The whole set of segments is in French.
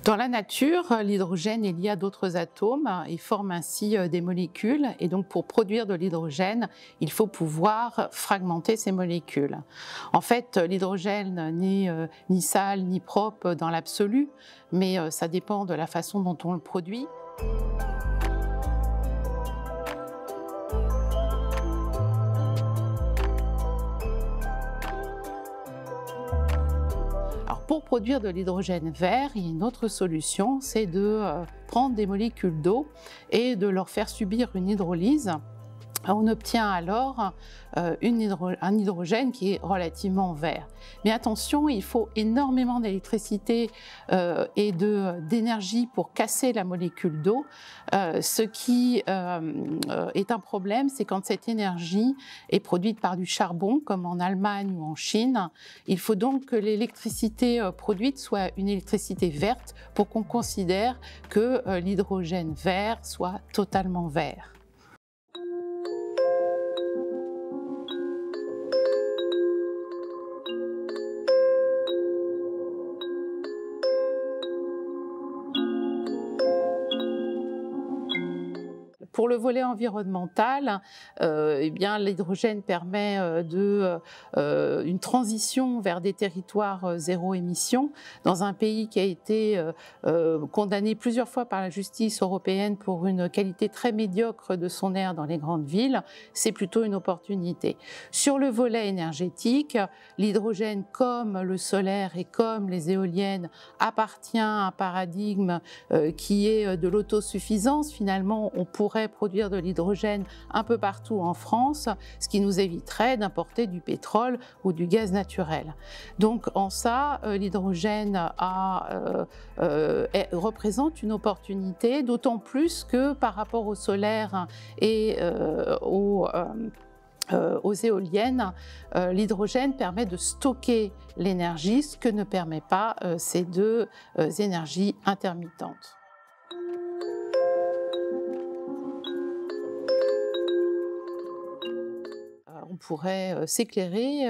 Dans la nature, l'hydrogène est lié à d'autres atomes et forme ainsi des molécules. Et donc, pour produire de l'hydrogène, il faut pouvoir fragmenter ces molécules. En fait, l'hydrogène n'est ni sale ni propre dans l'absolu, mais ça dépend de la façon dont on le produit. Pour produire de l'hydrogène vert, il y a une autre solution, c'est de prendre des molécules d'eau et de leur faire subir une hydrolyse. On obtient alors un hydrogène qui est relativement vert. Mais attention, il faut énormément d'électricité et d'énergie pour casser la molécule d'eau. Ce qui est un problème, c'est quand cette énergie est produite par du charbon, comme en Allemagne ou en Chine. Il faut donc que l'électricité produite soit une électricité verte pour qu'on considère que l'hydrogène vert soit totalement vert. Pour le volet environnemental, l'hydrogène permet une transition vers des territoires zéro émission. Dans un pays qui a été condamné plusieurs fois par la justice européenne pour une qualité très médiocre de son air dans les grandes villes, c'est plutôt une opportunité. Sur le volet énergétique, l'hydrogène, comme le solaire et comme les éoliennes, appartient à un paradigme qui est de l'autosuffisance. Finalement, on pourrait produire de l'hydrogène un peu partout en France, ce qui nous éviterait d'importer du pétrole ou du gaz naturel. Donc en ça, l'hydrogène représente une opportunité, d'autant plus que par rapport au solaire et aux éoliennes, l'hydrogène permet de stocker l'énergie, ce que ne permet pas ces deux énergies intermittentes. On pourrait s'éclairer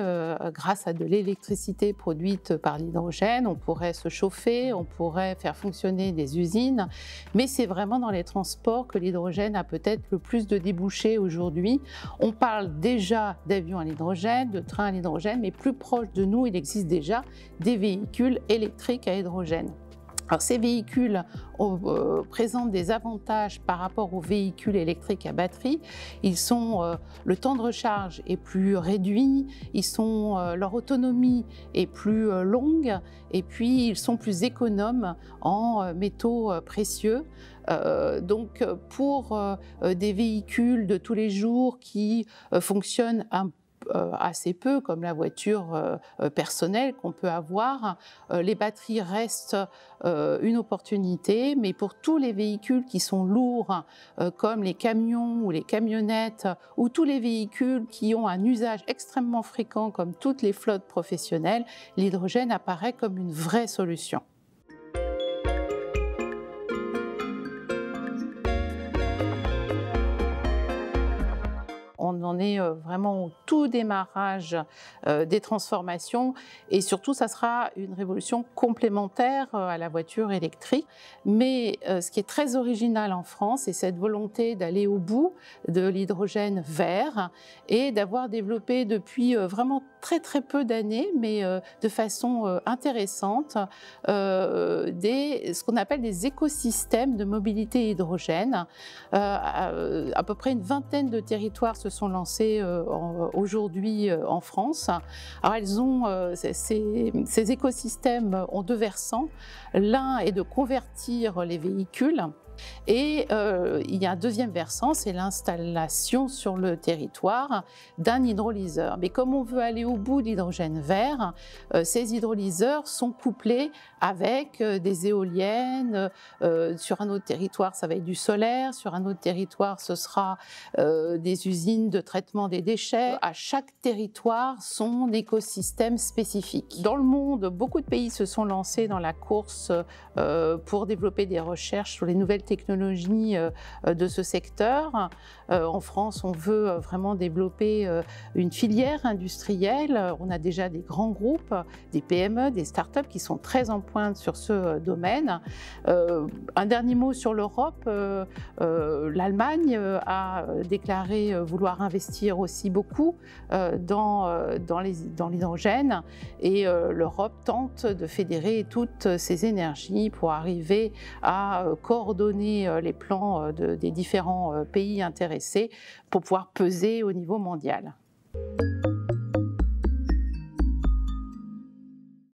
grâce à de l'électricité produite par l'hydrogène, on pourrait se chauffer, on pourrait faire fonctionner des usines, mais c'est vraiment dans les transports que l'hydrogène a peut-être le plus de débouchés aujourd'hui. On parle déjà d'avions à l'hydrogène, de trains à l'hydrogène, mais plus proche de nous, il existe déjà des véhicules électriques à hydrogène. Alors, ces véhicules présentent des avantages par rapport aux véhicules électriques à batterie. Le temps de recharge est plus réduit, leur autonomie est plus longue et puis ils sont plus économes en métaux précieux. Donc pour des véhicules de tous les jours qui fonctionnent assez peu, comme la voiture personnelle qu'on peut avoir, les batteries restent une opportunité, mais pour tous les véhicules qui sont lourds, comme les camions ou les camionnettes, ou tous les véhicules qui ont un usage extrêmement fréquent, comme toutes les flottes professionnelles, l'hydrogène apparaît comme une vraie solution. On en est vraiment au tout démarrage des transformations et surtout, ça sera une révolution complémentaire à la voiture électrique. Mais ce qui est très original en France, c'est cette volonté d'aller au bout de l'hydrogène vert et d'avoir développé depuis vraiment très peu d'années, mais de façon intéressante, ce qu'on appelle des écosystèmes de mobilité hydrogène. À peu près une vingtaine de territoires se sont lancés aujourd'hui en France. Alors ces écosystèmes ont deux versants. L'un est de convertir les véhicules. Et il y a un deuxième versant, c'est l'installation sur le territoire d'un hydrolyseur. Mais comme on veut aller au bout de l'hydrogène vert, ces hydrolyseurs sont couplés avec des éoliennes. Sur un autre territoire, ça va être du solaire. Sur un autre territoire, ce sera des usines de traitement des déchets. À chaque territoire, son écosystème spécifique. Dans le monde, beaucoup de pays se sont lancés dans la course pour développer des recherches sur les nouvelles technologies technologies de ce secteur. En France, on veut vraiment développer une filière industrielle. On a déjà des grands groupes, des PME, des startups qui sont très en pointe sur ce domaine. Un dernier mot sur l'Europe. L'Allemagne a déclaré vouloir investir aussi beaucoup dans l'hydrogène, et l'Europe tente de fédérer toutes ces énergies pour arriver à coordonner les plans des différents pays intéressés pour pouvoir peser au niveau mondial.